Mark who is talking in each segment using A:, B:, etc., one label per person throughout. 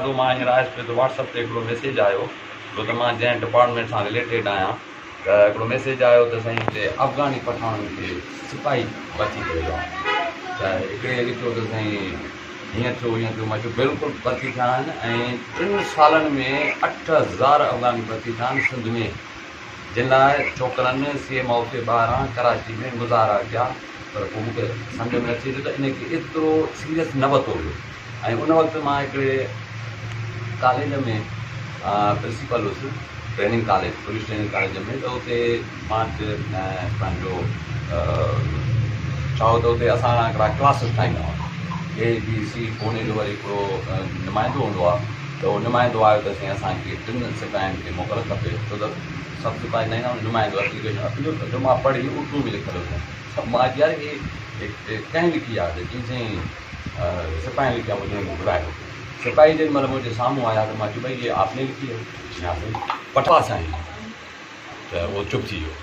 A: तो मां हींअर आयुसि पियो त व्हाट्सअप ते हिकिड़ो मैसेज आयो छो त मां जंहिं डिपार्टमेंट सां रिलेटेड आहियां त हिकिड़ो मैसेज आयो त साईं हिते अफ़गानी पठाणनि खे सिपाही भर्ती कयो आहे त हिकिड़े लिखियो त साईं हीअं थियो मां चयो बिल्कुलु भर्ती थिया आहिनि ऐं 3 सालनि में 8000 अफ़गानी भर्ती थिया आहिनि सिंध में जिन लाइ छोकिरनि CM हाउस जे ॿाहिरां कराची में मुज़ाहरा कया पर पोइ मूंखे सम्झ में अचे थो त इनखे एतिरो सीरियस न वरितो वियो ऐं उन वक़्तु मां हिकिड़े कॉलेज में प्रिंसिपल हुउसि training college police training college में त हुते मां पंहिंजो छा त हुते असां हिकिड़ा क्लासिस ठाहींदा हुआ ABC पुणे जो वरी हिकिड़ो नुमाइंदो हूंदो आहे त उहो नुमाइंदो आयो त साईं असांखे 3 सिपाहियुनि खे मोकल खपे छो त सभु सिपाही न ईंदा नुमाइंदो एप्लीकेशन अपियो जो मां पढ़ी उर्दू में लिखियलु हुओ मां यार इहे कंहिं लिखी आहे त चई सिपाही लिखिया मुंहिंजे ॿुधायो सिपाही जेॾी महिल मुंहिंजे साम्हूं आया त मां चयो भई इहे आपने लिखी है पठवा साईं त उहो चुप थी वियो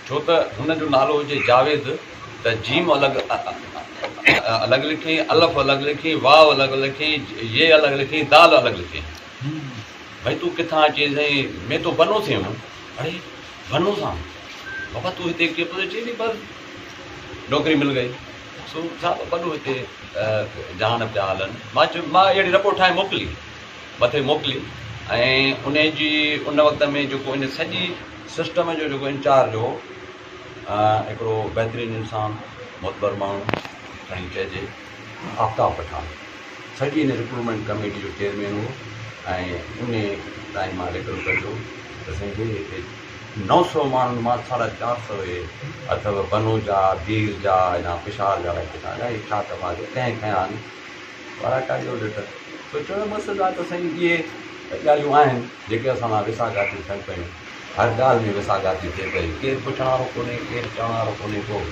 A: छो त हुनजो नालो हुजे जावेद त जीम अलॻि लिखी अलफ़ अलॻि लिखी वाव अलॻि लिखी ये अलॻि लिखी दाल अलॻि लिखी भाई तूं किथां अचे साईं मैं तो बनो थे हूं अरे बनो सां बाबा तूं हिते कीअं थो चई बस नौकिरी मिल गई सो छा वॾो हिते जहान पिया हलनि मां अहिड़ी रिपोर्ट ठाहे मोकिली मथे मोकिली ऐं उन वक़्त में जेको इन सॼी सिस्टम जो जेको इंचार्ज हो हिकिड़ो बहितरीनु इंसानु मोतबर माण्हू साईं चइजे आफ्ताब पठान सॼी इन रिक्रूटमेंट कमेटी जो चेयरमैन हो ऐं उन टाइम मां रिक्रूट कयो त साईं हिते 900 माण्हुनि मां 450 अथव बनू जा दीर जा या पिशार जा इहे छा तव्हां कंहिं खयां आहिनि वारा काॾियो ॾिठ सोचियो मसइलो आहे त साईं इहे ॻाल्हियूं आहिनि जेके असां लाइ विसागाती थियनि पियूं हर ॻाल्हि में विसागाती थिए पई केरु पुछण वारो कोन्हे केरु चवण वारो कोन्हे को